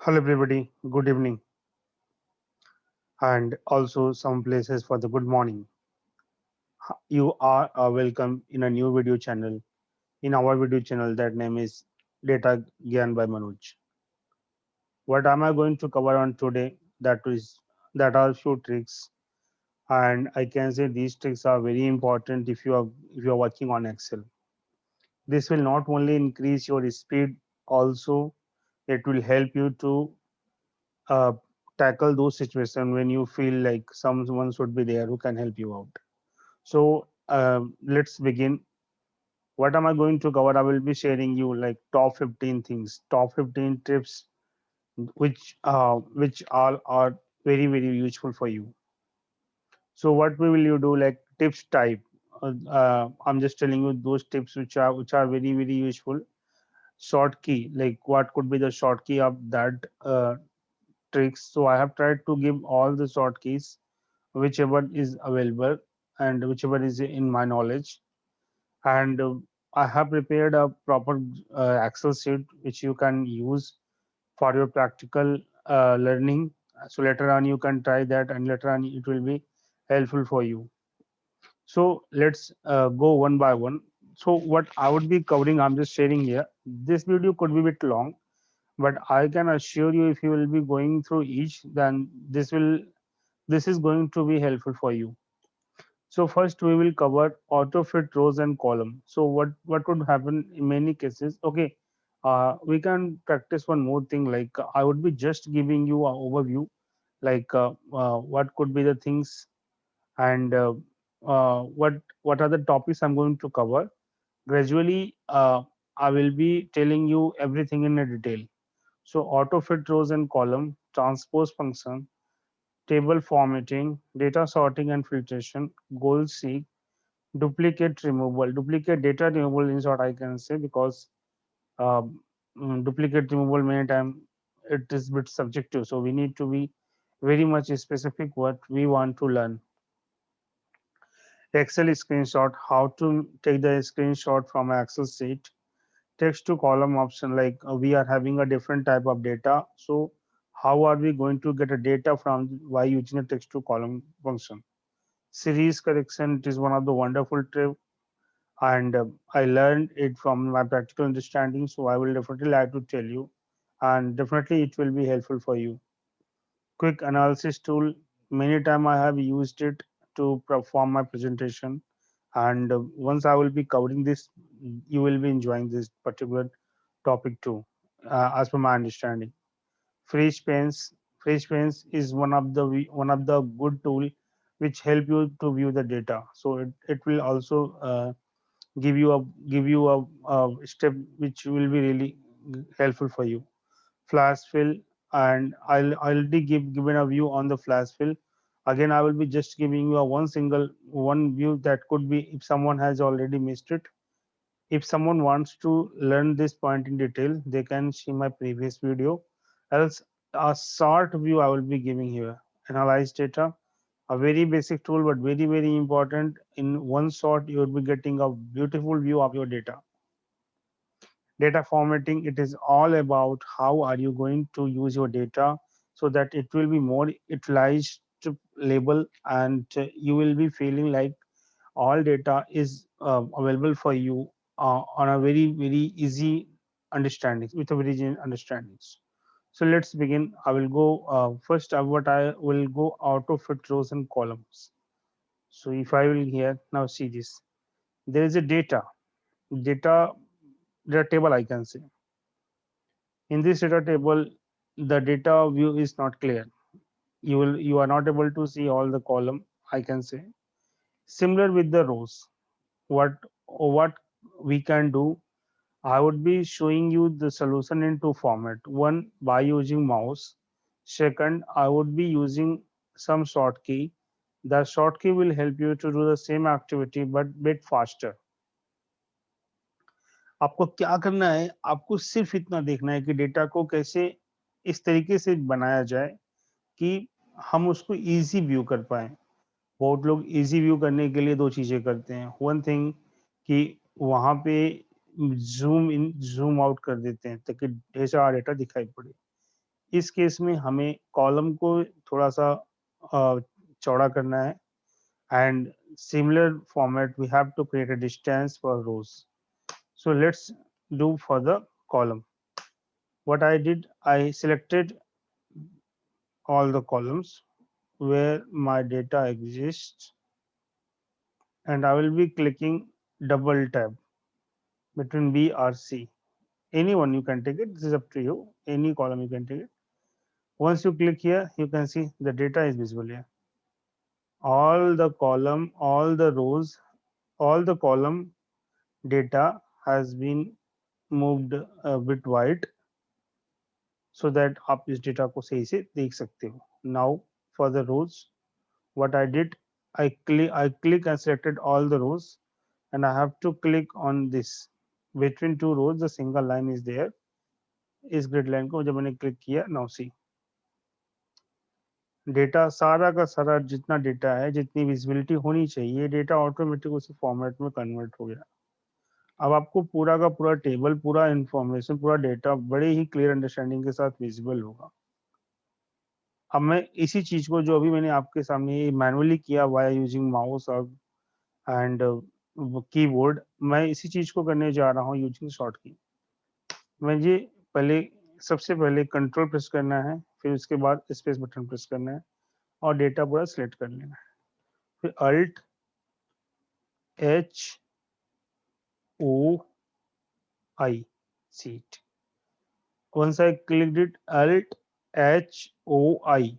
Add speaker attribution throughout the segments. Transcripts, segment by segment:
Speaker 1: Hello, everybody. Good evening, and also some places for the good morning. You are welcome in a new video channel. In our video channel, that name is Data Gyan by Manoj. What am I going to cover on today? That are few tricks, and I can say these tricks are very important if you are working on Excel. This will not only increase your speed, also it will help you to uh, tackle those situations when you feel like someone should be there who can help you out. So let's begin. What am I going to cover? I will be sharing you like top 15 things, top 15 tips which all are very useful for you. So what will you do? Like tips type. I'm just telling you those tips which are very useful. Short key, like what could be the short key of that tricks. So I have tried to give all the short keys whichever is available and whichever is in my knowledge. And I have prepared a proper Excel sheet which you can use for your practical learning. So later on you can try that, and later on it will be helpful for you. So let's go one by one. So what I would be covering, I'm just sharing here. This video could be a bit long, but I can assure you if you will be going through each, then this is going to be helpful for you. So first we will cover auto fit rows and column. So what would happen in many cases? Okay, we can practice one more thing. Like I would be just giving you an overview, like what could be the things and what are the topics I'm going to cover. Gradually, I will be telling you everything in a detail. So auto fit rows and column, transpose function, table formatting, data sorting and filtration, goal seek, duplicate removal. Duplicate data removal is what I can say because um, duplicate removal many time it is bit subjective. So we need to be very much specific what we want to learn. Excel screenshot, how to take the screenshot from an Excel sheet. Text to column option, like we are having a different type of data. So how are we going to get a data from by using a text to column function? Series correction, it is one of the wonderful trick, and I learned it from my practical understanding. So I will definitely like to tell you, and definitely it will be helpful for you. Quick analysis tool. Many time I have used it to perform my presentation, and once I will be covering this, you will be enjoying this particular topic too, as per my understanding. Freeze Panes. Freeze Panes is one of the good tool which help you to view the data. So it will also give you a step which will be really helpful for you. Flash fill, and I'll already given a view on the flash fill. Again, I will be just giving you a one view that could be if someone has already missed it. If someone wants to learn this point in detail, they can see my previous video. Else, a short view I will be giving here. Analyze data, a very basic tool, but very important. In one shot, you will be getting a beautiful view of your data. Data formatting, it is all about how are you going to use your data so that it will be more utilized to label, and you will be feeling like all data is available for you on a very easy understanding with a very easy understandings. So let's begin. I will go first. What I will go auto fit rows and columns. So if I will here now see this, there is a data data table, I can say. In this data table, the data view is not clear. You are not able to see all the column, I can say. Similar with the rows. What we can do, I would be showing you the solution in two format. One, by using mouse. Second, I would be using some short key. The short key will help you to do the same activity but bit faster. आपको क्या करना है, आपको सिर्फ इतना देखना है कि डेटा को कैसे इस तरीके से बनाया जाए कि हम उसको इजी व्यू कर पाए. बहुत लोग इजी व्यू करने के लिए दो चीजें करते हैं. वन थिंग कि वहां पे जूम इन जूम आउट कर देते हैं ताकि ढेर सारा डेटा दिखाई पड़े. इस केस में हमें कॉलम को थोड़ा सा चौड़ा करना है, and similar format we have to create a distance for rows. So let's do for the column. What I did, I selected all the columns where my data exists, and I will be clicking double tab between B or C. Any one you can take it, this is up to you. Any column you can take it. Once you click here, you can see the data is visible here. All the column, all the rows, all the column data has been moved a bit wide so that आप इस data को सही से देख सकते हो. Now for the rows, what I did, I click and selected all the rows, and I have to click on this. Between two rows, the single line is there. इस grid line को जब मैंने click किया, now see, data सारा का सारा जितना data है, जितनी विजिबिलिटी होनी चाहिए, डेटा ऑटोमेटिक उसी फॉर्मेट में कन्वर्ट हो गया. अब आपको पूरा का पूरा टेबल, पूरा इंफॉर्मेशन, पूरा डेटा बड़े ही क्लियर अंडरस्टैंडिंग के साथ विजिबल होगा. अब मैं इसी चीज को जो अभी मैंने आपके सामने मैनुअली किया वाया यूजिंग माउस और एंड कीबोर्ड, मैं इसी चीज को करने जा रहा हूँ यूजिंग शॉर्ट की. मुझे पहले सबसे पहले कंट्रोल प्रेस करना है, फिर उसके बाद स्पेस बटन प्रेस करना है और डेटा पूरा सिलेक्ट कर लेना है. फिर alt H O I seat. once I clicked it, alt h o i.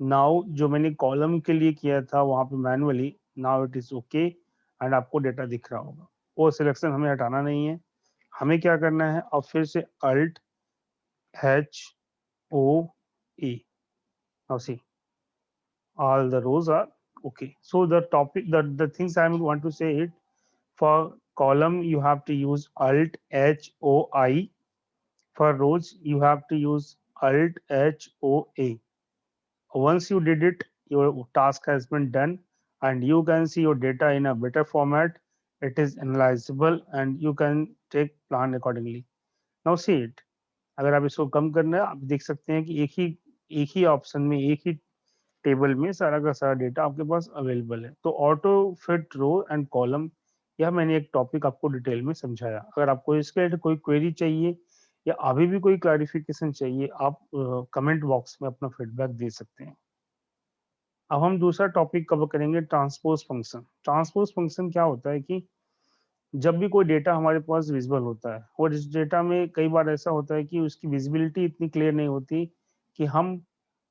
Speaker 1: Now जो मैंने कॉलम के लिए किया था वहां पे manually, now it is okay and आपको डेटा दिख रहा होगा. वो सिलेक्शन हमें हटाना नहीं है. हमें क्या करना है, अब फिर से alt H O E. Now see all the rows are okay. So the topic, the things I want to say it, for column you have to use alt h o I. For rows you have to use alt h o a. Once you did it, your task has been done, and you can see your data in a better format. It is analyzable and you can take plan accordingly. Now see it. अगर आप इसको कम करना है, आप देख सकते हैं कि एक ही ऑप्शन में, एक ही टेबल में सारा का सारा डेटा आपके पास अवेलेबल है. तो auto fit row and column, यह मैंने एक टॉपिक आपको डिटेल में समझाया. अगर आपको इसके लिए कोई क्वेरी चाहिए या अभी भी कोई क्लैरिफिकेशन चाहिए, आप कमेंट बॉक्स में अपना फीडबैक दे सकते हैं. अब हम दूसरा टॉपिक कवर करेंगे, ट्रांसपोज फंक्शन. ट्रांसपोज फंक्शन क्या होता है कि जब भी कोई डेटा हमारे पास विजिबल होता है, और इस डेटा में कई बार ऐसा होता है कि उसकी विजिबिलिटी इतनी क्लियर नहीं होती कि हम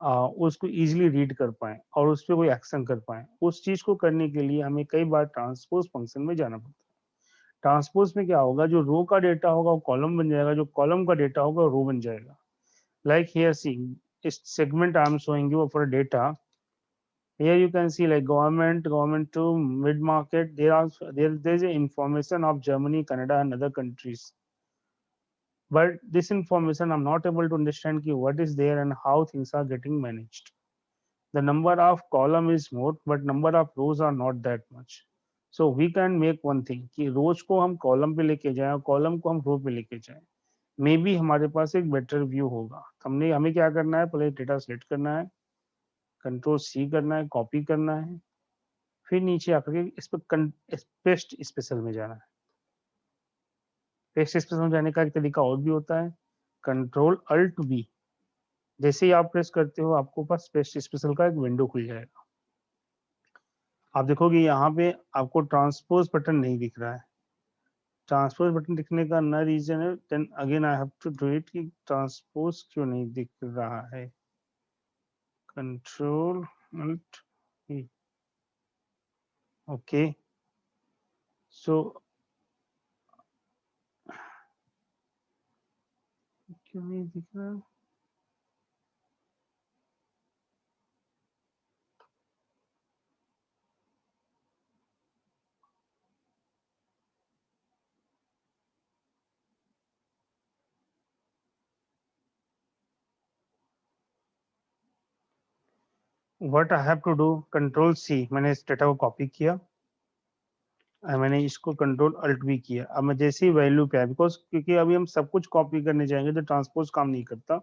Speaker 1: उसको इजीली रीड कर पाएं और उस पर कोई एक्शन कर पाएं. उस चीज को करने के लिए हमें कई बार ट्रांसपोज फंक्शन में जाना पड़ता है. ट्रांसपोज में क्या होगा, जो रो का डेटा होगा वो कॉलम बन जाएगा, जो कॉलम का डेटा होगा वो रो बन जाएगा. लाइक हियर सी, इस segment I am showing you for data. Here you can see like government to mid market. There's a information of Germany, Canada, and other countries. But this information I'm not able to understand ki what is there and how things are getting managed. The number of column is more, but number of rows are not that much. So we can make one thing कि रोज को हम column पे लेके जाएं और column को हम रो पे लेके जाएं. मे बी हमारे पास एक बेटर व्यू होगा. हमें क्या करना है, पहले डेटा सेलेक्ट करना है, कंट्रोल सी करना है, कॉपी करना है, फिर नीचे आकर के इस पर पेस्ट स्पेशल में जाना है. पेस्ट स्पेशल में जाने का एक तरीका और भी होता है, कंट्रोल अल्ट बी. जैसे ही आप प्रेस करते हो आपको पास पेस्ट स्पेशल का एक विंडो खुल जाएगा. आप देखोगे यहाँ पे आपको ट्रांसपोज बटन नहीं दिख रहा है. ट्रांसपोज बटन दिखने का ना रीजन है, then again I have to do it कि ट्रांसपोज क्यों नहीं दिख रहा है. Control alt B. Okay, so क्यों नहीं दिख रहा. What I have to do, control C, मैंने इस डेटा को कॉपी किया, मैंने इसको कंट्रोल अल्ट भी किया. अब मैं जैसे ही वैल्यू पे आया, बिकॉज क्योंकि अभी हम सब कुछ कॉपी करने जाएंगे तो ट्रांसपोज काम नहीं करता.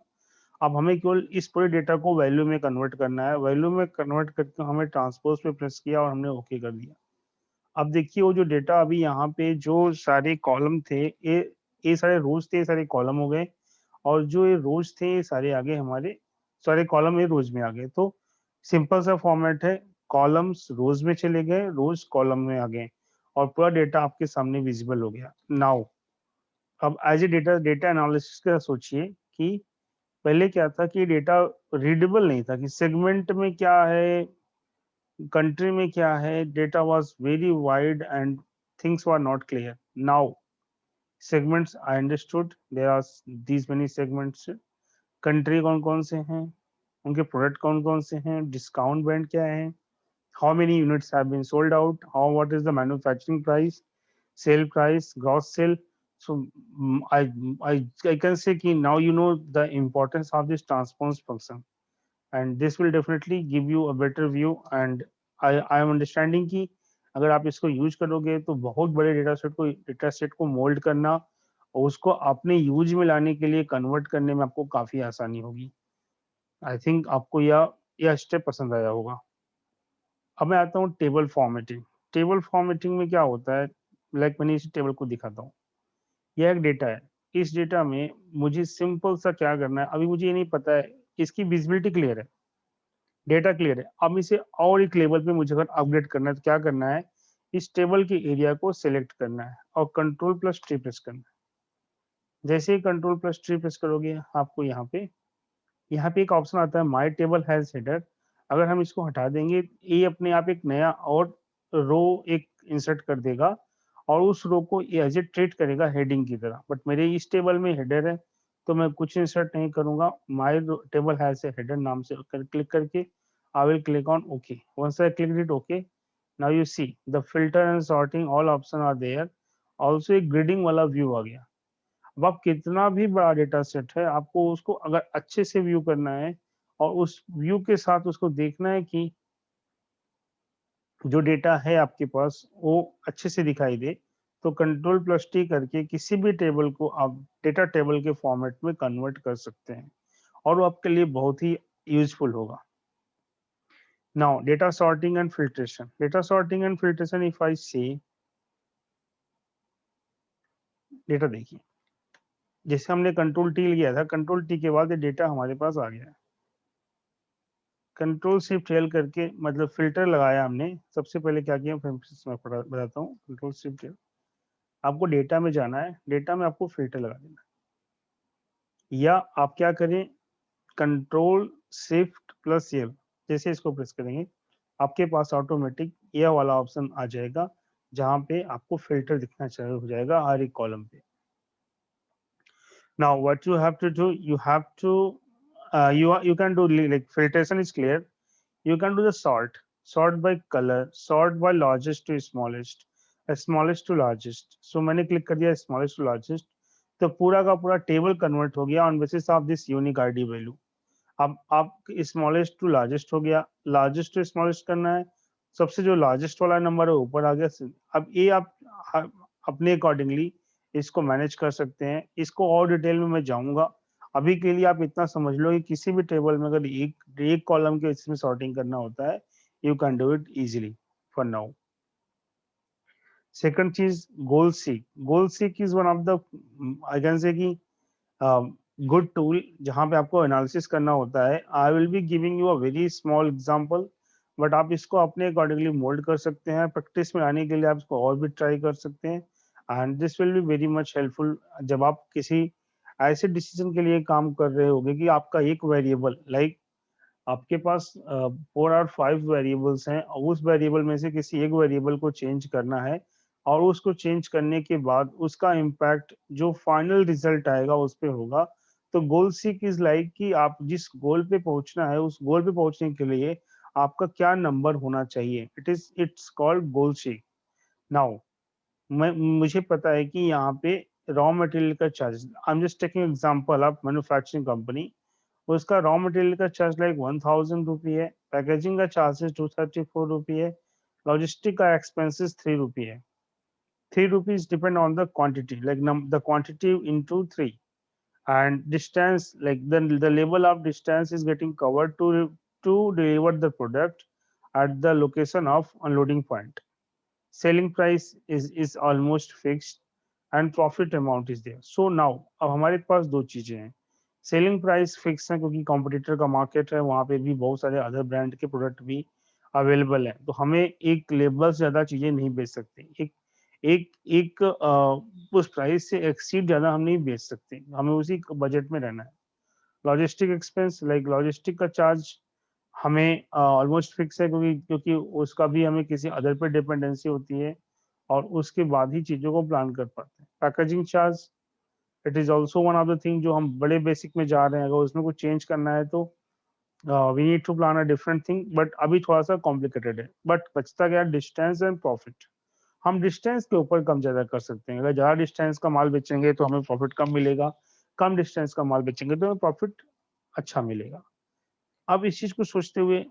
Speaker 1: अब हमें केवल इस पूरे डेटा को वैल्यू में कन्वर्ट करना है, वैल्यू में कन्वर्ट करके हमें ट्रांसपोज पे प्रेस किया और हमने ओके कर दिया। अब देखिए वो जो डेटा अभी यहाँ पे जो सारे कॉलम थे, ये सारे रोज थे, ये सारे कॉलम हो गए, और जो ये रोज थे ये सारे आ गए हमारे, सारे कॉलम ये रोज में आ गए। तो सिंपल सा फॉर्मेट है, कॉलम्स रोज में चले गए, रोज कॉलम में आ गए, और पूरा डेटा आपके सामने विजिबल हो गया। नाउ अब as a data data analysis का सोचिए कि पहले क्या था कि डेटा रीडेबल नहीं था, कि सेगमेंट में क्या है, कंट्री में क्या है, data was very wide and things were not clear. Now segments I understood, there are these many segments। Country कौन कौन से हैं, उनके प्रोडक्ट कौन कौन से हैं, डिस्काउंट बैंड क्या है, how many units have been sold out, how what is the manufacturing price, sale price, gross sale। So I I can say कि now you know the importance of this transpose function, and this will definitely give you a better view। and I am understanding कि अगर आप इसको use करोगे तो बहुत बड़े data set को मोल्ड करना और उसको अपने यूज में लाने के लिए कन्वर्ट करने में आपको काफी आसानी होगी। आई थिंक आपको यह स्टेप पसंद आया होगा। अब मैं आता हूँ टेबल फॉर्मेटिंग। टेबल फॉर्मेटिंग में क्या होता है, लाइक मैंने इस टेबल को दिखाता हूँ। यह एक डेटा है, इस डेटा में मुझे सिंपल सा क्या करना है, अभी मुझे ये नहीं पता है, इसकी विजिबिलिटी क्लियर है, डेटा क्लियर है। अब इसे और एक लेवल पे मुझे अगर अपग्रेड करना है तो क्या करना है, इस टेबल के एरिया को सिलेक्ट करना है और कंट्रोल प्लस टी प्रेस करना है। जैसे ही कंट्रोल प्लस टी प्रेस करोगे आपको यहाँ पे एक ऑप्शन आता है माय टेबल हैज हेडर। अगर हम इसको हटा देंगे, ये अपने आप एक नया और रो एक इंसर्ट कर देगा और उस रो को एज ए ट्रीट करेगा हेडिंग की तरह। बट मेरे इस टेबल में हेडर है तो मैं कुछ इंसर्ट नहीं करूंगा, my table has a header नाम से क्लिक करके I will click on okay. Once I click it okay, now you see the filter and sorting all option are there. Also एक ग्रिडिंग वाला व्यू आ गया। अब आप कितना भी बड़ा डेटा सेट है, आपको उसको अगर अच्छे से व्यू करना है और उस व्यू के साथ उसको देखना है कि जो डेटा है आपके पास वो अच्छे से दिखाई दे, तो कंट्रोल प्लस टी करके किसी भी टेबल को आप डेटा टेबल के फॉर्मेट में कन्वर्ट कर सकते हैं और वो आपके लिए बहुत ही यूजफुल होगा। Now data sorting and filtration. Data sorting and filtration if I से डेटा देखिए, जैसे हमने कंट्रोल टी लिया था, कंट्रोल टी के बाद ये डेटा हमारे पास आ गया है। कंट्रोल शिफ्ट एल करके मतलब फिल्टर लगाया हमने। सबसे पहले क्या किया, फिर मैं बताता हूँ। कंट्रोल शिफ्ट एल, आपको डेटा में जाना है, डेटा में आपको फिल्टर लगा देना है, या आप क्या करें, कंट्रोल शिफ्ट प्लस एल, जैसे इसको प्रेस करेंगे आपके पास ऑटोमेटिक यह वाला ऑप्शन आ जाएगा जहां पे आपको फिल्टर दिखना चालू हो जाएगा हर एक कॉलम पे। Now what you have to do, you have to you can do like filtration is clear, you can do the sort by color, sort by largest to smallest, smallest to largest। so मैंने click कर दिया smallest to largest, तो पूरा का पूरा table convert हो गया on basis of this unique ID value. अब आप स्मॉलेस्ट टू लार्जेस्ट हो गया, लार्जेस्ट टू स्मॉलेस्ट करना है, सबसे जो लार्जेस्ट वाला नंबर है ऊपर आ गया। अब ये आप अपने अकॉर्डिंगली इसको मैनेज कर सकते हैं। इसको और डिटेल में मैं जाऊंगा, अभी के लिए आप इतना समझ लो कि किसी भी टेबल में अगर एक कॉलम के इसमें सॉर्टिंग करना होता है, you can do it easily for now. Second चीज, goal seek. Goal seek is one of the, I can say कि गुड टूल जहाँ पे आपको एनालिसिस करना होता है। आई will be giving you a very small example, but आप इसको अपने अकॉर्डिंगली मोल्ड कर सकते हैं। प्रैक्टिस में आने के लिए आप इसको और भी ट्राई कर सकते हैं, and this will be very much helpful जब आप किसी ऐसे डिसीजन के लिए काम कर रहे होगे कि आपका एक वेरिएबल, लाइक आपके पास 4 और 5 वेरिएबल्स हैं और उस वेरिएबल में से किसी एक वेरिएबल को चेंज करना है, और उसको चेंज करने के बाद उसका इम्पैक्ट जो फाइनल रिजल्ट आएगा उस पे होगा। तो गोल सीक इज लाइक कि आप जिस गोल पे पहुंचना है उस गोल पे पहुंचने के लिए आपका क्या नंबर होना चाहिए, it's called goal seek. Now मुझे पता है कि यहाँ पे रॉ मटेरियल का charge, I am just taking example of manufacturing company, उसका रॉ मटेरियल का चार्ज लाइक 1000 रुपी है, पैकेजिंग का चार्जेस 234 रुपी है, लॉजिस्टिक का एक्सपेंसेस 3 रुपी है। 3 rupees depend on the quantity, like the quantity into 3, and distance, like the level of distance is getting covered to deliver the product at the location of unloading point. Selling price is almost fixed and profit amount is there. So now अब हमारे पास दो चीजें हैं. Selling price fix है क्योंकि competitor का market है, वहां पे भी बहुत सारे अदर ब्रांड के प्रोडक्ट भी अवेलेबल है, तो हमें एक लेवल से ज्यादा चीजें नहीं बेच सकते. एक एक एक उस प्राइस से एक्सीड ज्यादा हम नहीं बेच सकते, हमें उसी बजट में रहना है. लॉजिस्टिक एक्सपेंस, लाइक लॉजिस्टिक का चार्ज हमें ऑलमोस्ट फिक्स है, क्योंकि क्योंकि उसका भी हमें किसी अदर पे डिपेंडेंसी होती है और उसके बाद ही चीज़ों को प्लान कर पाते हैं. Packaging charge, it is also one of the thing जो हम बड़े बेसिक में जा रहे हैं, अगर उसमें कुछ चेंज करना है तो we need to plan a different thing, but अभी थोड़ा सा कॉम्प्लिकेटेड है. बट बचता गया डिस्टेंस एंड प्रॉफिट. हम डिस्टेंस के ऊपर कम ज़्यादा कर सकते हैं. अगर ज़्यादा डिस्टेंस का माल बेचेंगे तो हमें प्रॉफिट कम मिलेगा, कम डिस्टेंस का माल बेचेंगे तो हमें प्रॉफिट अच्छा मिलेगा. अब इस चीज़ को सोचते हुए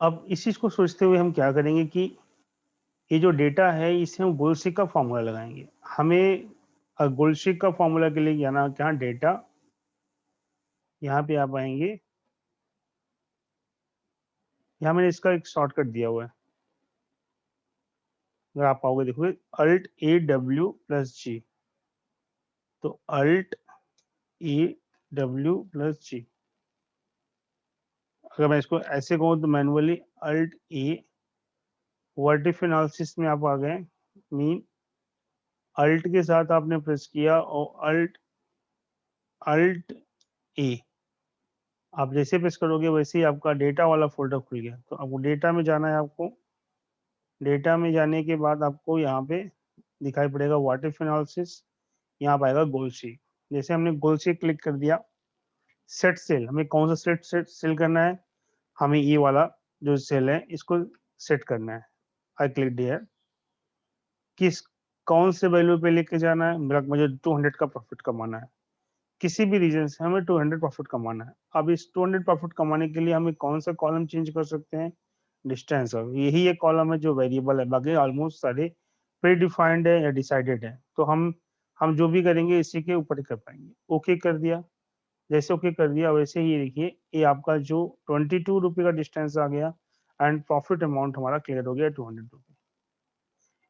Speaker 1: अब इस चीज़ को सोचते हुए हम क्या करेंगे कि ये जो डेटा है इसे हम गोल्डशिक का फॉर्मूला लगाएंगे. हमें गोल्डशिक का फॉर्मूला के लिए जाना क्या, डेटा, यहाँ पे आप आएंगे, यहाँ मैंने इसका एक शॉर्टकट दिया हुआ है, अगर आप आओगे देखोगे Alt+A+W+G. तो Alt+A+W+G, अगर मैं इसको ऐसे कहूँ तो मैनुअली Alt+A, वर्टिफ एनालिसिस में आप आ गए, मीन Alt के साथ आपने प्रेस किया और Alt+A, आप जैसे प्रेस करोगे वैसे ही आपका डेटा वाला फोल्डर खुल गया. तो आपको डेटा में जाना है, आपको डेटा में जाने के बाद आपको यहाँ पे दिखाई पड़ेगा वाटर एनालिसिस, यहाँ पाएगा गोल शीट. जैसे हमने गोल शीट क्लिक कर दिया, सेट सेल, हमें कौन सा सेट सेल करना है, हमें ये वाला जो सेल है इसको सेट करना है. आई क्लिक डियर, किस कौन से वैल्यू पे लेके जाना है, मुझे 200 का प्रॉफिट कमाना है, किसी भी रीजन से हमें 200 प्रॉफिट कमाना है. अब इस 200 प्रॉफिट कमाने के लिए हमें कौन सा कॉलम चेंज कर सकते हैं, डिस्टेंस. और यही एक कॉलम है जो वेरिएबल है, बाकी ऑलमोस्ट सारे प्री डिफाइंड है या डिसाइडेड है. तो हम जो भी करेंगे इसी के ऊपर ही कर पाएंगे. ओके कर दिया, जैसे ओके कर दिया वैसे ही देखिए ये आपका जो 22 रुपये का डिस्टेंस आ गया एंड प्रॉफिट अमाउंट हमारा क्लियर हो गया 200 रुपये.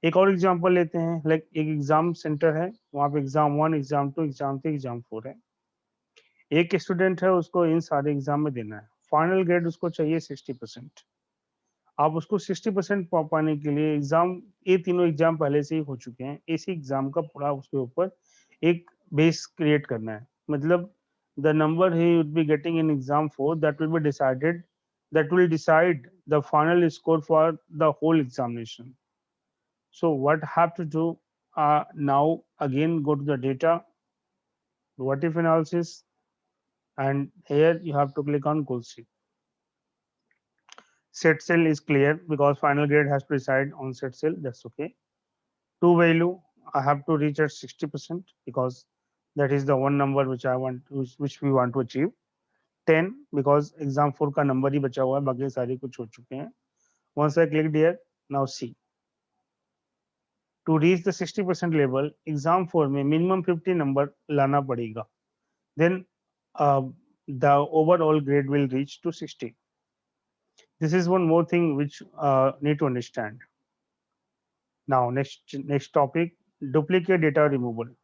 Speaker 1: एक और एग्जाम्पल लेते हैं, लाइक एक एग्जाम सेंटर है, वहाँ पे एग्जाम 1, एग्जाम 2, एग्जाम 3, एग्जाम 4 है. एक स्टूडेंट है, उसको इन सारे एग्जाम में देना है, फाइनल ग्रेड उसको चाहिए 60%. आप उसको 60% पाने के लिए एग्जाम, ये तीनों एग्जाम पहले से ही हो चुके हैं, इसी एग्जाम का पूरा उसके ऊपर एक बेस क्रिएट करना है. मतलब the number he would be getting in exam 4 that will be decided, that will decide the final score for the whole examination. So what have to do, now again go to the data, what if analysis, and here you have to click on goal sheet. Set cell is clear because final grade has to decide on set cell, that's okay. To value, I have to reach at 60% because that is the one number which I want, which we want to achieve. 10 because exam 4 का number ही बचा हुआ है, बाकी सारे कुछ हो चुके हैं. Once I clicked here, now see, to reach the 60% level, exam 4 में minimum 50 नंबर लाना पड़ेगा. Then the overall grade will reach to 60. This is one more thing which need to understand. Now next topic, duplicate data removal.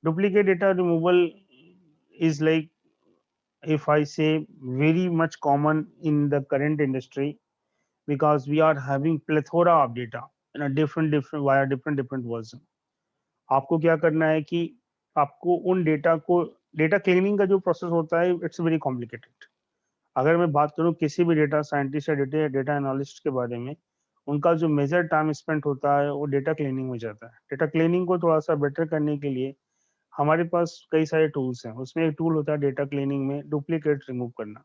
Speaker 1: Duplicate data removal is like, if I say, very much common in the current industry because we are having plethora of data in a different via different version. आपको क्या करना है कि आपको उन data को, data cleaning का जो प्रोसेस होता है इट्स वेरी कॉम्प्लिकेटेड. अगर मैं बात करूं किसी भी डेटा साइंटिस्ट या डेटा एनालिस्ट के बारे में, उनका जो मेजर टाइम स्पेंड होता है वो डेटा क्लीनिंग में जाता है. डेटा क्लीनिंग को थोड़ा सा बेटर करने के लिए हमारे पास कई सारे टूल्स हैं. उसमें एक टूल होता है डेटा क्लीनिंग में डुप्लीकेट रिमूव करना.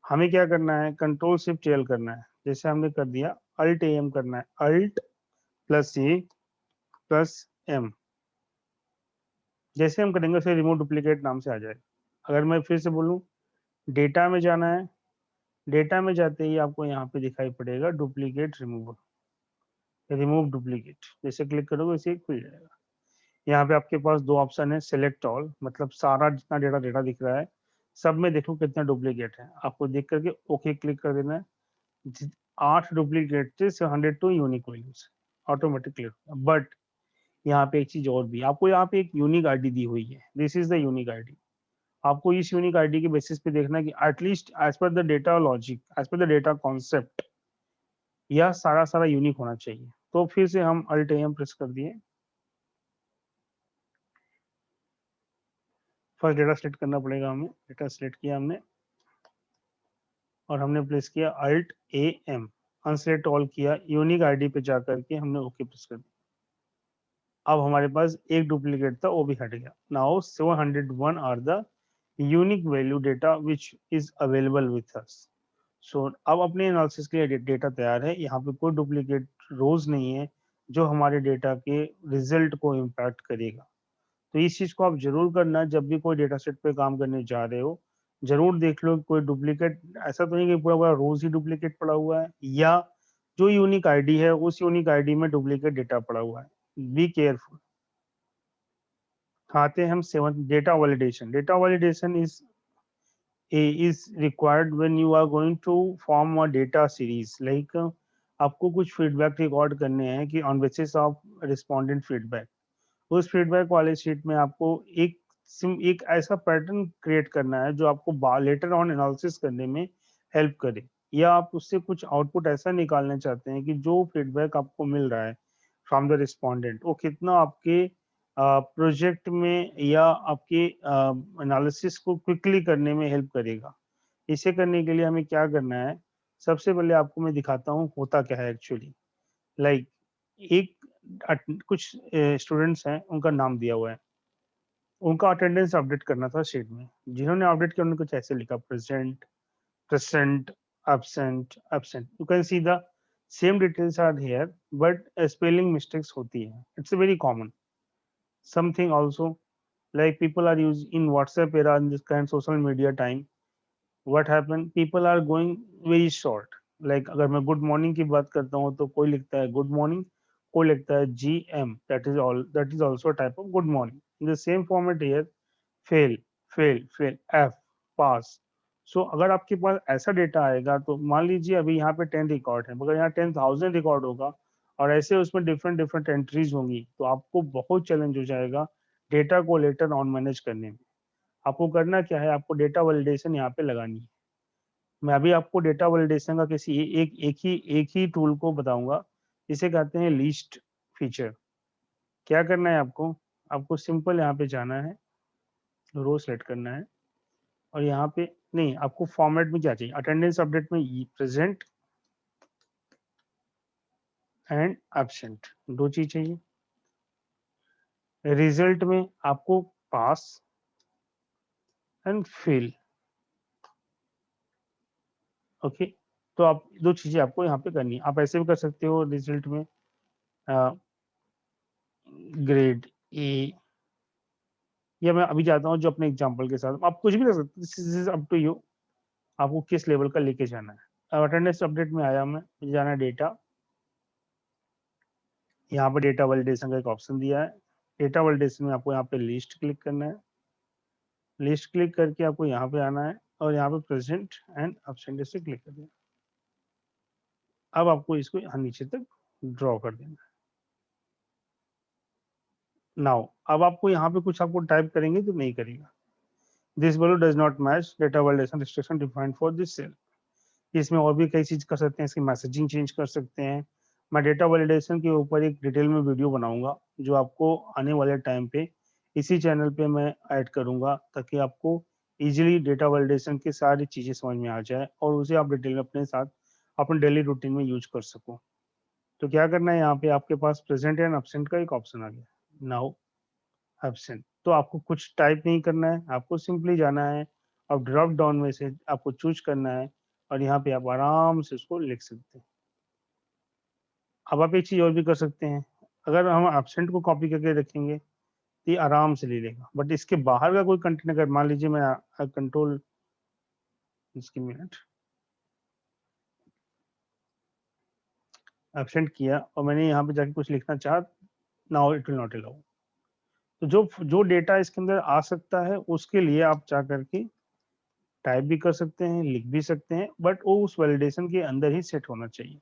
Speaker 1: हमें क्या करना है, कंट्रोल शिफ्ट एल करना है. जैसे हमने कर दिया, अल्ट एम करना है, अल्ट प्लस ए प्लस एम। जैसे हम करेंगे फिर रिमूव डुप्लीकेट नाम से आ जाएगा। अगर मैं फिर से बोलूँ, डेटा में जाना है, डेटा में जाते ही आपको यहाँ पे दिखाई पड़ेगा डुप्लीकेट रिमूवल, रिमूव डुप्लीकेट। जैसे क्लिक करोगे वैसे खुल जाएगा। यहाँ पे आपके पास दो ऑप्शन है, सिलेक्ट ऑल, मतलब सारा जितना डेटा डेटा दिख रहा है सब में देखो कितना डुप्लीकेट है, आपको देख करके ओके क्लिक कर देना है। 8 डुप्लीकेट थे, 102 unique values, automatic click. But यहाँ पे एक चीज और भी, आपको यहाँ पे एक यूनिक आईडी दी हुई है, this is the unique ID. आपको इस यूनिक आईडी के बेसिस पे देखना है कि at least as per the data logic, as per the data concept, यह सारा सारा यूनिक होना चाहिए। तो फिर से हम अल्ट एम प्रेस कर दिए, फर्स्ट डेटा सेलेक्ट करना पड़ेगा हमें, डेटा सेलेक्ट किया हमने और हमने प्रेस किया alt A M, unselect all किया, यूनिक आईडी पे जा करके हमने ओके प्रेस कर दिया। अब हमारे पास एक डुप्लीकेट था वो भी हट गया। Now 701 are the unique value data which is available with us. So अब अपने एनालिसिस के लिए डेटा तैयार है, यहाँ पे कोई डुप्लीकेट रोज नहीं है जो हमारे डेटा के रिजल्ट को इम्पैक्ट करेगा। तो इस चीज को आप जरूर करना, जब भी कोई डेटा सेट पे काम करने जा रहे हो जरूर देख लो कोई डुप्लीकेट, ऐसा तो नहीं कि पूरा पूरा रोज ही डुप्लीकेट पड़ा हुआ है, या जो यूनिक आईडी है उस यूनिक आईडी में डुप्लीकेट डेटा पड़ा हुआ है। Be careful. आते हैं हम seven, data validation. Data validation is required when you are going to form a data series, like आपको कुछ फीडबैक रिकॉर्ड करने हैं कि on basis of respondent feedback, उस फीडबैक वाले शीट में आपको एक ऐसा पैटर्न क्रिएट करना है जो आपको लेटर ऑन एनालिसिस करने में हेल्प करे, या आप उससे कुछ आउटपुट ऐसा निकालना चाहते हैं कि जो फीडबैक आपको मिल रहा है फ्रॉम द रिस्पोंडेंट वो कितना आपके प्रोजेक्ट में या आपके एनालिसिस को क्विकली करने में हेल्प करेगा। इसे करने के लिए हमें क्या करना है, सबसे पहले आपको मैं दिखाता हूँ होता क्या है एक्चुअली। लाइक एक कुछ स्टूडेंट्स हैं, उनका नाम दिया हुआ है, उनका अटेंडेंस अपडेट करना था शीट में। जिन्होंने अपडेट किया उन्होंने कुछ ऐसे लिखा, present, present, absent, absent, you can see the same details are here but spelling mistakes होती है, it's a very common something also, like people are using in WhatsApp era, in this kind of social media time, what happen, people are going very short, like अगर मैं good morning की बात करता हूँ तो कोई लिखता है गुड मॉर्निंग, कोई लिखता है GM, that is also a type of good morning in the same format here, fail, fail, fail, F, pass. So अगर आपके पास ऐसा डेटा आएगा तो मान लीजिए अभी यहाँ पे 10 रिकॉर्ड है, मगर यहाँ 10,000 रिकॉर्ड होगा और ऐसे उसमें डिफरेंट डिफरेंट एंट्रीज होंगी, तो आपको बहुत चैलेंज हो जाएगा डेटा को लेटर ऑन मैनेज करने में। आपको करना क्या है, आपको डेटा वैलिडेशन यहाँ पे लगानी है। मैं अभी आपको डेटा वैलिडेशन का किसी एक ही टूल को बताऊंगा, इसे कहते हैं लीस्ट फीचर। क्या करना है आपको, आपको सिंपल यहाँ पे जाना है, रो सेलेक्ट करना है और यहाँ पे नहीं, आपको फॉर्मेट में क्या चाहिए, अटेंडेंस अपडेट में प्रेजेंट एंड एब्सेंट, दो चीज चाहिए। रिजल्ट में आपको पास एंड फेल, ओके। तो आप दो चीजें आपको यहाँ पे करनी है। आप ऐसे भी कर सकते हो रिजल्ट में ग्रेड ए, या मैं अभी जाता हूँ जो अपने एग्जांपल के साथ, आप कुछ भी कर सकते हो, this is up to you, आपको किस लेवल का लेके जाना है। अब अटेंडेंस अपडेट में आया मैं, मुझे जाना है डेटा, यहाँ पे डेटा वैलिडेशन का एक ऑप्शन दिया है। डेटा वैलिडेशन में आपको यहाँ पे लिस्ट क्लिक करना है, लिस्ट क्लिक करके आपको यहाँ पे आना है और यहाँ पे प्रेजेंट एंड एब्सेंट से क्लिक कर देना। अब आपको इसको यहाँ नीचे तक ड्रॉ कर देना है। नाउ अब आपको यहाँ पे कुछ आपको टाइप करेंगे तो नहीं करेगा, this value does not match data validation restriction defined for this cell. इसमें और भी कई चीज कर सकते हैं, इसकी मैसेजिंग चेंज कर सकते हैं। मैं डेटा वैलिडेशन के ऊपर एक डिटेल में वीडियो बनाऊंगा जो आपको आने वाले टाइम पे इसी चैनल पे मैं ऐड करूंगा, ताकि आपको इजीली डेटा वैलिडेशन की सारी चीजें समझ में आ जाए और उसे आप डिटेल में अपने साथ अपने डेली रूटीन में यूज कर सको। तो क्या करना है, यहाँ पे आपके पास प्रेजेंट एंड एब्सेंट का एक ऑप्शन आ गया, नाउ एब्सेंट। तो आपको कुछ टाइप नहीं करना है, आपको सिंपली जाना है और ड्रॉप डाउन में से आपको चूज करना है और यहाँ पे आप आराम से उसको लिख सकते हैं। अब आप एक चीज और भी कर सकते हैं, अगर हम एब्सेंट को कॉपी करके रखेंगे तो ये आराम से ले लेगा, बट इसके बाहर का कोई कंटेंट अगर मान लीजिए मैं कंट्रोल, इसकी मिनट एब्सेंट किया और मैंने यहाँ पे जाके कुछ लिखना चाहा, now it will not allow. तो जो जो डेटा इसके अंदर आ सकता है उसके लिए आप जा करके टाइप भी कर सकते हैं, लिख भी सकते हैं, बट वो उस वैलिडेशन के अंदर ही सेट होना चाहिए।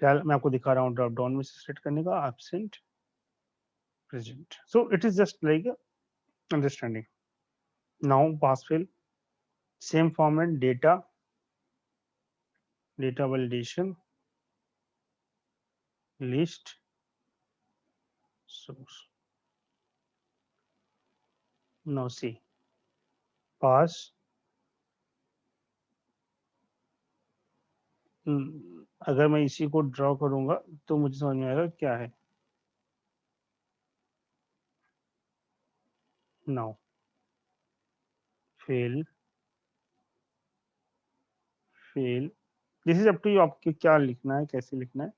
Speaker 1: फिलहाल मैं आपको दिखा रहा हूँ ड्रॉप डाउन में सेट करने का, absent present, so it is just like understanding. Now pass fail, same format, data, data validation, list, source. Now see pass, अगर मैं इसी को ड्रॉ करूंगा तो मुझे समझ में आएगा क्या है। Now fail, fail, this is up to you, आपको क्या लिखना है, कैसे लिखना है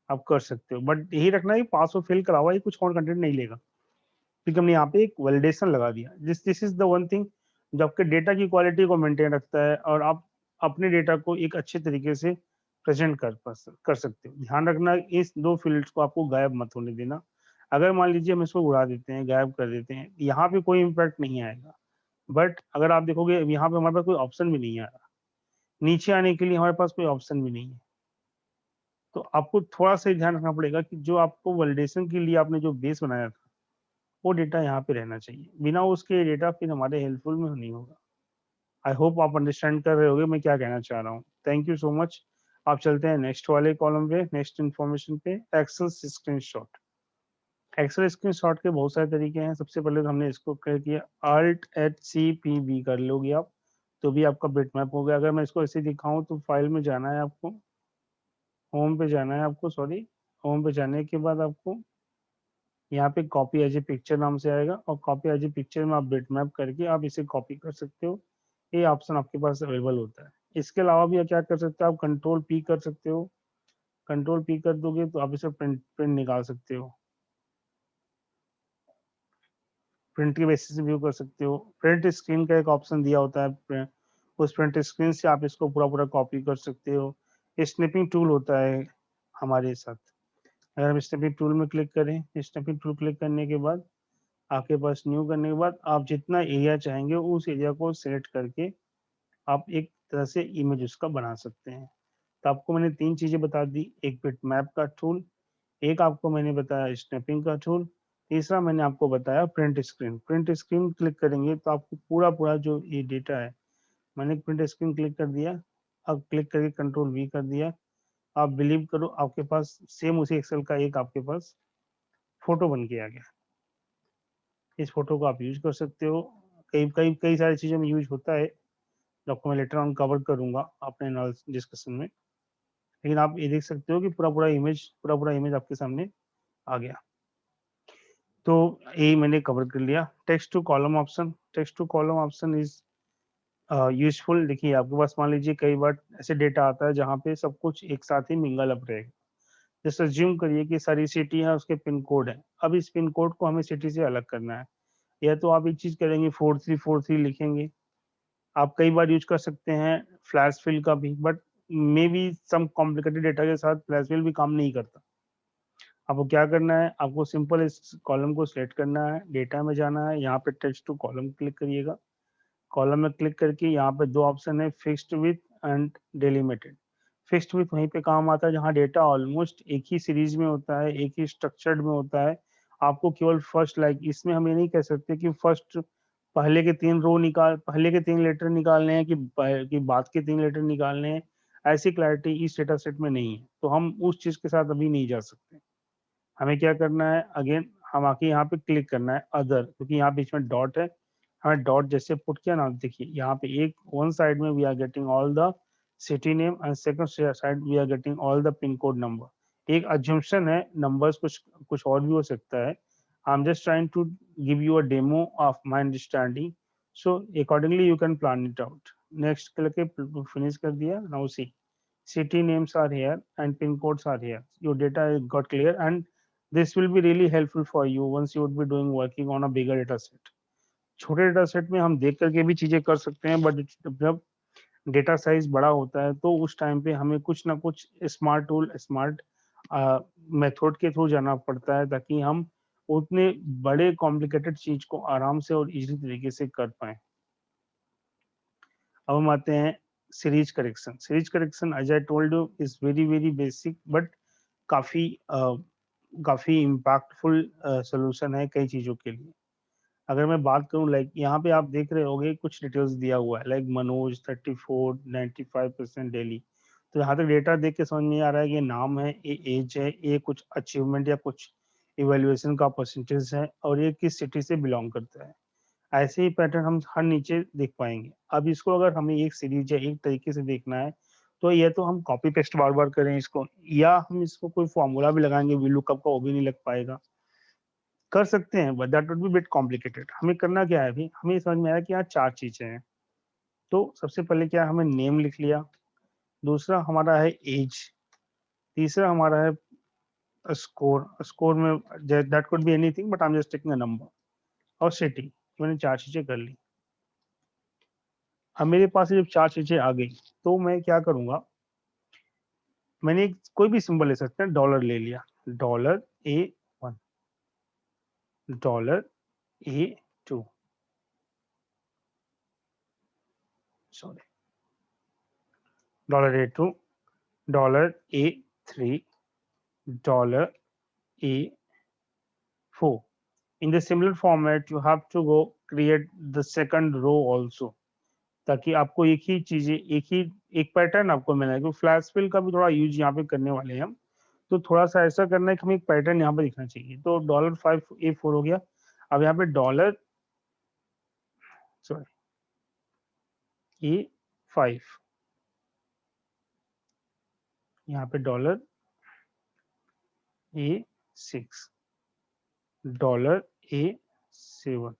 Speaker 1: आप कर सकते हो, बट यही रखना है कि पास और फेल के अलावा ये कुछ और कंटेंट नहीं लेगा, क्योंकि हमने यहाँ पे एक वैलिडेशन लगा दिया। This is the one thing जो आपके डेटा की क्वालिटी को मेंटेन रखता है और आप अपने डेटा को एक अच्छे तरीके से प्रेजेंट कर सकते हो। ध्यान रखना इस दो फील्ड्स को आपको गायब मत होने देना। अगर मान लीजिए हम इसको उड़ा देते हैं, गायब कर देते हैं, यहाँ पे कोई इम्पैक्ट नहीं आएगा, बट अगर आप देखोगे यहाँ पे हमारे पास कोई ऑप्शन भी नहीं आ रहा, नीचे आने के लिए हमारे पास कोई ऑप्शन भी नहीं है। तो आपको थोड़ा सा ध्यान रखना पड़ेगा कि जो आपको वैलिडेशन के लिए आपने जो बेस बनाया था वो डेटा यहाँ पे रहना चाहिए, बिना उसके डेटा फिर हमारे हेल्पफुल में नहीं होगा। आई होप आप अंडरस्टैंड कर रहे होगे मैं क्या कहना चाह रहा हूँ। Thank you so much. आप चलते हैं नेक्स्ट वाले कॉलम पे, नेक्स्ट इन्फॉर्मेशन पे, एक्सेल स्क्रीनशॉट। एक्सेल स्क्रीनशॉट के बहुत सारे तरीके हैं। सबसे पहले तो हमने इसको क्या किया, alt H C P B कर लोगे आप तो भी आपका बिटमैप हो गया। अगर मैं इसको ऐसे दिखाऊं तो फाइल में जाना है आपको, होम पे जाना है आपको, सॉरी, होम पे जाने के बाद आपको यहाँ पे कॉपी एज ए पिक्चर नाम से आएगा और कॉपी एज ए पिक्चर में आप बिटमैप करके आप इसे कॉपी कर सकते हो। ये ऑप्शन आपके पास अवेलेबल होता है। इसके अलावा भी आप क्या कर सकते हो, आप कंट्रोल पी कर सकते हो। कंट्रोल पी कर दोगे तो आप इसे प्रिंट प्रिंट निकाल सकते हो, प्रिंट के बेसिस से व्यू कर सकते हो। प्रिंट स्क्रीन का एक ऑप्शन दिया होता है, उस प्रिंट स्क्रीन से आप इसको पूरा पूरा कॉपी कर सकते हो। स्निपिंग टूल होता है हमारे साथ, अगर हम स्निपिंग टूल में क्लिक करें, स्निपिंग टूल क्लिक करने के बाद आपके पास न्यू करने के बाद आप जितना एरिया चाहेंगे उस एरिया को सिलेक्ट करके आप एक तरह से इमेज उसका बना सकते हैं। तो आपको मैंने तीन चीजें बता दी, एक बिट मैप का टूल, एक आपको मैंने बताया स्नैपिंग का टूल, तीसरा मैंने आपको बताया print screen. Print screen click करेंगे तो आपको पूरा पूरा जो ये डेटा है, मैंने प्रिंट स्क्रीन क्लिक कर दिया, अब क्लिक करके कंट्रोल वी कर दिया, आप बिलीव करो आपके पास सेम उसी एक्सेल का एक आपके पास फोटो बन के आ गया। इस फोटो को आप यूज कर सकते हो, कई कई कई सारी चीज़ों में यूज होता है, जो आपको मैं लेटर ऑन कवर करूंगा अपने डिस्कशन में। लेकिन आप ये देख सकते हो कि पूरा पूरा इमेज आपके सामने आ गया। तो यही मैंने कवर कर लिया। Text to column option, text to column option is useful. देखिए आपके पास मान लीजिए कई बार ऐसे डेटा आता है जहाँ पे सब कुछ एक साथ ही मिंगल अप रहेगा। जैसे अज्यूम करिए कि सारी सिटी है, उसके पिन कोड है, अब इस पिन कोड को हमें सिटी से अलग करना है। या तो आप एक चीज करेंगे 4343 लिखेंगे, आप कई बार यूज कर सकते हैं फ्लैश फिल का भी, but may be some complicated data के साथ फ्लैश फिल भी काम नहीं करता। आपको क्या करना है, आपको सिंपल इस कॉलम को सिलेक्ट करना है, डेटा में जाना है, यहाँ पे टेक्स्ट टू कॉलम क्लिक करिएगा। कॉलम में क्लिक करके यहाँ पे दो ऑप्शन है, fixed with and delimited. Fixed with वहीं पे काम आता है जहाँ डेटा ऑलमोस्ट एक ही सीरीज में होता है, एक ही स्ट्रक्चर्ड में होता है। आपको केवल फर्स्ट, लाइक इसमें हम ये नहीं कह सकते कि फर्स्ट पहले के तीन लेटर निकालने हैं कि बाद के तीन लेटर निकालने हैं। ऐसी क्लैरिटी इस डेटा सेट में नहीं है, तो हम उस चीज के साथ अभी नहीं जा सकते। हमें क्या करना है, अगेन हम आके यहाँ पे क्लिक करना है अदर, क्योंकि यहाँ बीच में डॉट है, हमें डॉट जैसे पुट किया ना, देखिए यहाँ पे एक वन साइड में we are getting all the city name and second side we are getting all the pin code number. एक अजम्पशन है, नंबर्स कुछ कुछ और भी हो सकता है। I am just trying to give you a demo of my understanding, so accordingly you can plan it out. Next click के फिनिश कर दिया. Now see city names are here and pin codes are here. Your data got clear, and this will be really helpful for you once you would be doing working on a bigger data set. छोटे data set में हम देख करके भी चीजें कर सकते हैं, बट जब डेटा साइज बड़ा होता है तो उस टाइम पे हमें कुछ ना कुछ स्मार्ट टूल, स्मार्ट मेथड के थ्रू जाना पड़ता है ताकि हम उतने बड़े कॉम्प्लिकेटेड चीज को आराम से और इजी तरीके से कर पाए. अब हम आते हैं series correction. Series correction as I told you is very very basic, but काफी काफी इम्पैक्टफुल सोल्यूशन है कई चीजों के लिए. अगर मैं बात करूं, लाइक यहाँ पे आप देख रहे होगे कुछ डिटेल्स दिया हुआ है, लाइक मनोज 34 95% डेली. तो यहाँ तक डेटा देख के समझ नहीं आ रहा है कि ये नाम है, ये एज है, ये कुछ अचीवमेंट या कुछ इवेल्युएशन का परसेंटेज है, और ये किस सिटी से बिलोंग करता है. ऐसे ही पैटर्न हम हर नीचे देख पाएंगे. अब इसको अगर हमें एक सीरीज या एक तरीके से देखना है, तो या तो हम कॉपी पेस्ट बार बार करें इसको, या हम इसको कोई फॉर्मूला भी लगाएंगे वी लुकअप का, वो भी नहीं लग पाएगा. कर सकते हैं but that would be bit complicated. हमें करना क्या है, अभी हमें समझ में आया कि यहाँ चार चीजें हैं. तो सबसे पहले क्या, हमें नेम लिख लिया. दूसरा हमारा है एज. तीसरा हमारा है स्कोर. स्कोर में that could be anything but I am just taking a number. और सिटी. मैंने चार चीजें कर ली. अब मेरे पास जब चार चीजें आ गई तो मैं क्या करूंगा, मैंने कोई भी सिंबल ले सकते हैं. डॉलर ले लिया, $A1, $A2, sorry, $A2, $A3, $A4. In the similar format you have to go create the second row also, ताकि आपको एक ही चीजें, एक पैटर्न आपको मिला है. क्योंकि फ्लैश फिल का भी थोड़ा यूज यहाँ पे करने वाले हैं हम, तो थोड़ा सा ऐसा करना है कि हमें एक पैटर्न यहाँ पे दिखना चाहिए. तो $5A4 हो गया. अब यहाँ पे $A5, यहाँ पे $A6, $A7,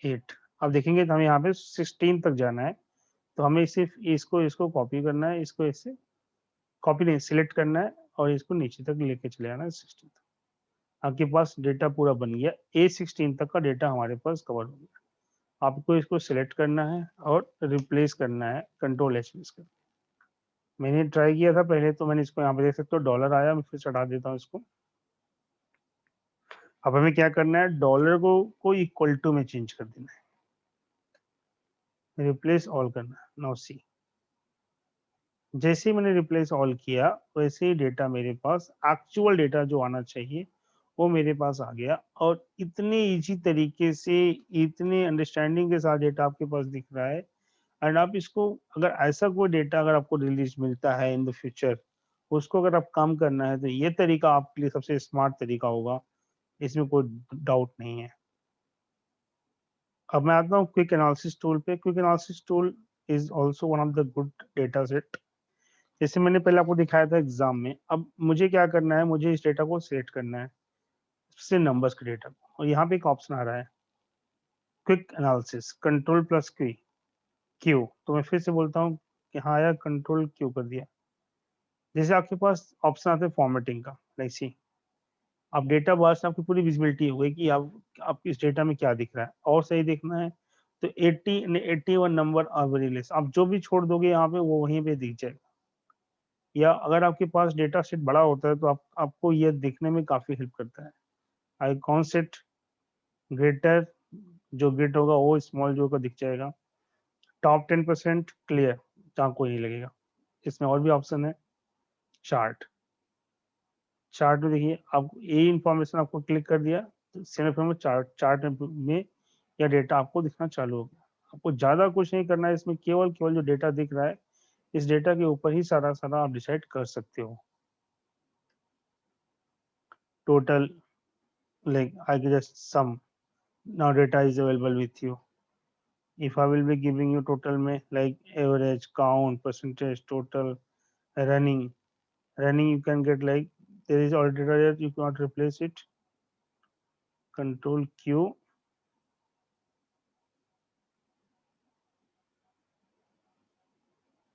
Speaker 1: $A8. अब देखेंगे तो हमें यहाँ पे 16 तक जाना है. तो हमें सिर्फ इसको इसको कॉपी करना है, इसको ऐसे कॉपी नहीं, सिलेक्ट करना है और इसको नीचे तक लेके चले आना है 16 तक. आपके पास डेटा पूरा बन गया. A16 तक का डेटा हमारे पास कवर हो गया. आपको इसको सिलेक्ट करना है और रिप्लेस करना है, कंट्रोल H कर. मैंने ट्राई किया था पहले, तो मैंने इसको यहाँ पे देख सकते हो डॉलर आया. मैं फिर चढ़ा देता हूँ इसको. अब हमें क्या करना है, डॉलर को इक्वल टू में चेंज कर देना है, रिप्लेस ऑल करना है. नाउ सी, जैसे ही मैंने रिप्लेस ऑल किया वैसे ही डेटा मेरे पास, एक्चुअल डेटा जो आना चाहिए वो मेरे पास आ गया. और इतने इजी तरीके से, इतने अंडरस्टैंडिंग के साथ डेटा आपके पास दिख रहा है. एंड आप इसको, अगर ऐसा कोई डेटा अगर आपको रिलीज मिलता है इन द फ्यूचर, उसको अगर आप काम करना है तो ये तरीका आपके लिए सबसे स्मार्ट तरीका होगा, इसमें कोई डाउट नहीं है. अब मैं आता हूँ क्विक एनालिसिस टूल पे. Quick analysis tool is also one of the good data set. जैसे मैंने पहले आपको दिखाया था एग्जाम में. अब मुझे क्या करना है, मुझे इस डेटा को सिलेक्ट करना है, से नंबर्स के डेटा को. और यहाँ पे एक ऑप्शन आ रहा है क्विक एनालिसिस, कंट्रोल+Q. तो मैं फिर से बोलता हूँ कि हाँ यार, कंट्रोल Q कर दिया. जैसे आपके पास ऑप्शन आता है फॉर्मेटिंग का, लाइक सी, अब डेटा बार से आपकी पूरी विजिबिलिटी हो गई कि आप इस डेटा में क्या दिख रहा है. और सही देखना है तो 81 नंबर आर वेरी लेस. आप जो भी छोड़ दोगे यहाँ पे वो वहीं पे दिख जाएगा. या अगर आपके पास डेटा सेट बड़ा होता है तो आपको ये देखने में काफी हेल्प करता है. आइकॉन सेट ग्रेटर, जो ग्रेट होगा वो स्मॉल जो का दिख जाएगा. टॉप 10% क्लियर, जहाँ कोई नहीं लगेगा. इसमें और भी ऑप्शन है. चार्ट. चार्ट में देखिए, आपको ये इंफॉर्मेशन आपको क्लिक कर दिया तो सिर्फ में चार्ट में या डेटा आपको दिखना चालू हो गया. आपको ज्यादा कुछ नहीं करना है इसमें, केवल केवल जो डेटा दिख रहा है इस डेटा के ऊपर ही सारा सारा आप डिसाइड कर सकते हो. Total, like I can just sum. Now data is available with you. If I will be giving you total में like average, count, percentage, total, running. Running you can get like, there is already data, you cannot replace it. Control Q,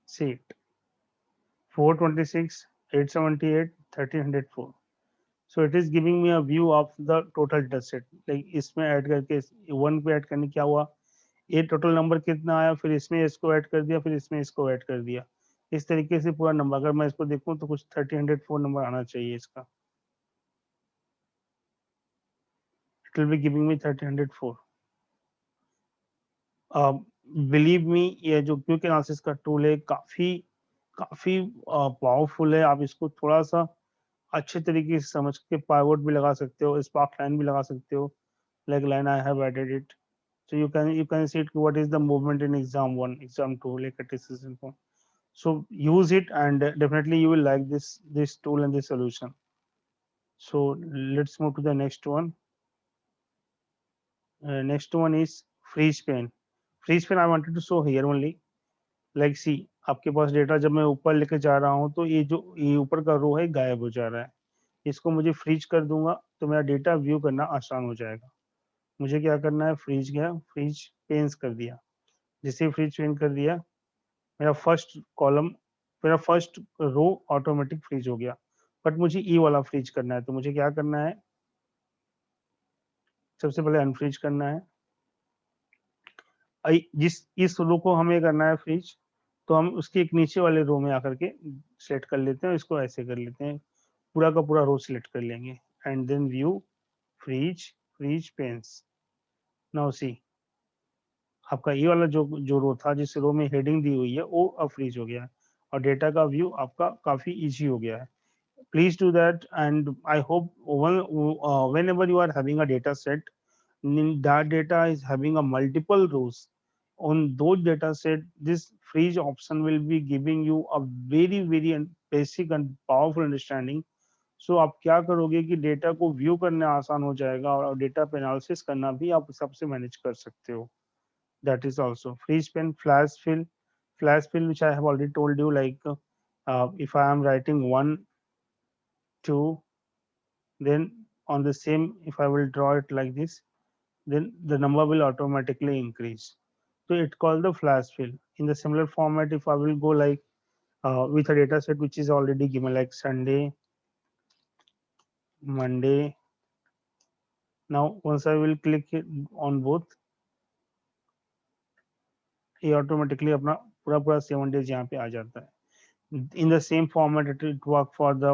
Speaker 1: seat 426, 878, 1304. So it is giving me a view of the total data set. Like इसमें add करके one पे add करने क्या हुआ, ये total number कितना आया, फिर इसमें इसको ऐड कर दिया, फिर इसमें इसको ऐड कर दिया, इस तरीके से पूरा नंबर। अगर मैं इसको देखूं तो कुछ 1304 नंबर आना चाहिए इसका। It will be giving me 1304। Believe me, ये जो क्विक एनालिसिस का टूल है काफी काफी पावरफुल है। आप इसको थोड़ा सा अच्छे तरीके से समझ के पाइवोट भी लगा सकते हो, स्पार्क लाइन भी लगा सकते हो, like line I have added it. So you can see it, what is the movement in exam 1, exam 2, like a decision form. So use it, and definitely you will like this tool and this solution. So let's move to the next one. Next one is freeze pen. Freeze pen I wanted to show here only. Like see, आपके पास data जब मैं ऊपर लेके जा रहा हूँ तो ये ऊपर का रो है गायब हो जा रहा है। इसको मुझे फ्रीज कर दूंगा तो मेरा डेटा व्यू करना आसान हो जाएगा। मुझे क्या करना है, फ्रीज गया, फ्रीज पेंस कर दिया। जैसे ही फ्रीज पेन कर दिया, मेरा फर्स्ट कॉलम, मेरा फर्स्ट रो ऑटोमेटिक फ्रीज हो गया। बट मुझे ई वाला फ्रीज करना है, तो मुझे क्या करना है, सबसे पहले अनफ्रीज करना है। जिस इस रो को हमें करना है फ्रीज, तो हम उसके एक नीचे वाले रो में आकर के सेलेक्ट कर लेते हैं, इसको ऐसे कर लेते हैं, पूरा का पूरा रो सिलेक्ट कर लेंगे, and then view freeze, freeze panes. Now see, आपका ये वाला जो जो रो था, जिस रो में हेडिंग दी हुई है, वो अब फ्रीज हो गया है, और डेटा का व्यू आपका काफी इजी हो गया है। Please do that, and I hope whenever you are having a data set, that data is having a multiple rows. On those data set, this freeze option will be giving you a very basic and powerful understanding. So आप क्या करोगे कि data को view करना आसान हो जाएगा, और डेटा पे एनालिसिस करना भी आप सबसे मैनेज कर सकते हो। That is also freeze pen, flash fill, which I have already told you. Like if I am writing 1, 2, then on the same, if I will draw it like this, then the number will automatically increase. So it's called the flash fill. In the similar format, if I will go like with a data set which is already given, like Sunday, Monday. Now once I will click it on both, ये automatically अपना पूरा पूरा 7 days यहाँ पे आ जाता है। In the same format, it will work for the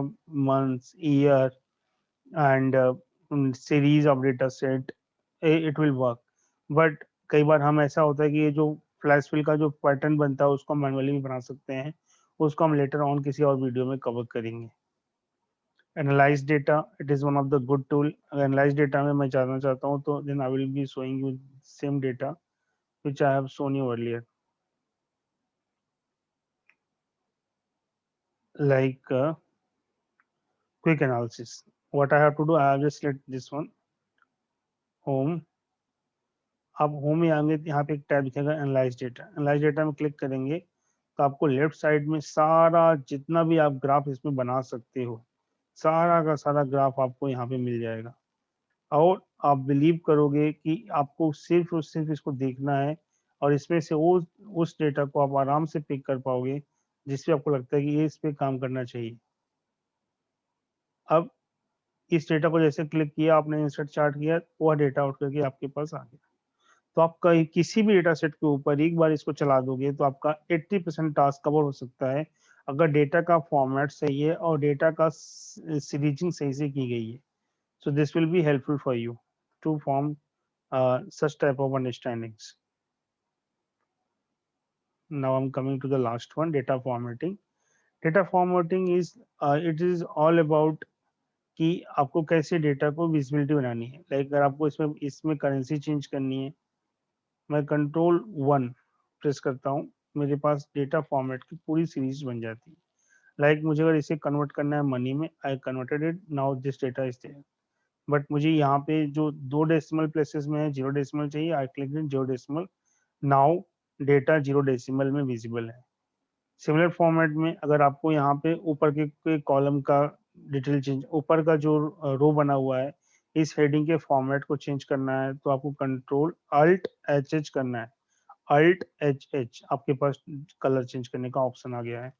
Speaker 1: months, year, and series of data set. It will work. But कई बार हम ऐसा होता है कि ये जो फ्लैश फिल का जो पैटर्न बनता है उसको मैनुअली भी बना सकते हैं, उसको हम लेटर ऑन किसी और वीडियो में कवर करेंगे। Analyse data, it is one of the good tool. अगर एनालाइज डेटा में मैं जानना चाहता हूँ तो then I will be showing you same data which I have shown you earlier, like quick analysis. What I have to do, I have just select this one, home। आप home में आएंगे तो यहाँ पे एक टैब दिखेगा analyse data. Analyse data में click करेंगे तो आपको लेफ्ट साइड में सारा जितना भी आप ग्राफ इसमें बना सकते हो, सारा का सारा ग्राफ आपको यहाँ पे मिल जाएगा। और आप बिलीव करोगे कि आपको सिर्फ और सिर्फ इसको देखना है, और इसमें से वो उस डेटा को आप आराम से पिक कर पाओगे जिसपे आपको लगता है कि ये इस पे काम करना चाहिए। अब इस डेटा को जैसे क्लिक किया आपने, इंसर्ट चार्ट किया, वह डेटा आउट करके आपके पास आ गया। तो आप किसी भी डेटा सेट के ऊपर एक बार इसको चला दोगे तो आपका 80% टास्क कवर हो सकता है, अगर डेटा का फॉर्मेट सही है और डेटा का सीरीजिंग सही से की गई है। So this will be helpful for you to form such type of understandings. Now I'm coming to the last one, data formatting. Data formatting is it is all about कि आपको कैसे डेटा को विजिबिलिटी बनानी है। Like अगर आपको इसमें इसमें करेंसी चेंज करनी है, मैं Ctrl+1 प्रेस करता हूँ, मेरे पास डेटा फॉर्मेट की पूरी सीरीज बन जाती है। लाइक मुझे अगर इसे कन्वर्ट करना है मनी में, I converted it, now this data is there. But मुझे यहाँ पे जो 2 डेसिमल प्लेसेस में है 0 डेसिमल चाहिए, I click in 0 decimal. Now data 0 decimal में विजिबल है। सिमिलर फॉर्मेट में अगर आपको यहाँ पे ऊपर के कॉलम का डिटेल चेंज, ऊपर का जो रो बना हुआ है इस हेडिंग के फॉर्मेट को चेंज करना है तो आपको कंट्रोल अल्ट एच एच करना है। अल्ट एच एच, आपके पास कलर चेंज करने का ऑप्शन आ गया है।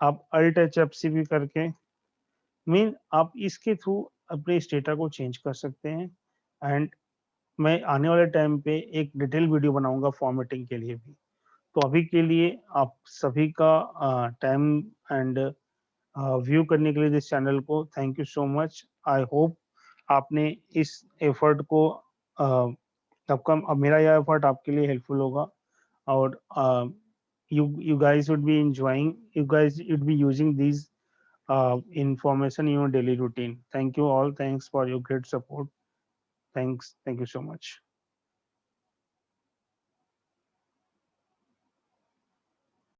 Speaker 1: आप अल्ट एच एफ सी भी करके मीन आप इसके थ्रू अपने इस डेटा को चेंज कर सकते हैं। एंड मैं आने वाले टाइम पे एक डिटेल वीडियो बनाऊंगा फॉर्मेटिंग के लिए भी। तो अभी के लिए आप सभी का टाइम एंड व्यू करने के लिए इस चैनल को thank you so much. I hope आपने इस एफर्ट को आपका, अब मेरा यह एफर्ट आपके लिए हेल्पफुल होगा। और you guys would be enjoying, you guys would be using these information in your daily routine. Thank you all, thanks for your great support. Thanks, thank you so much.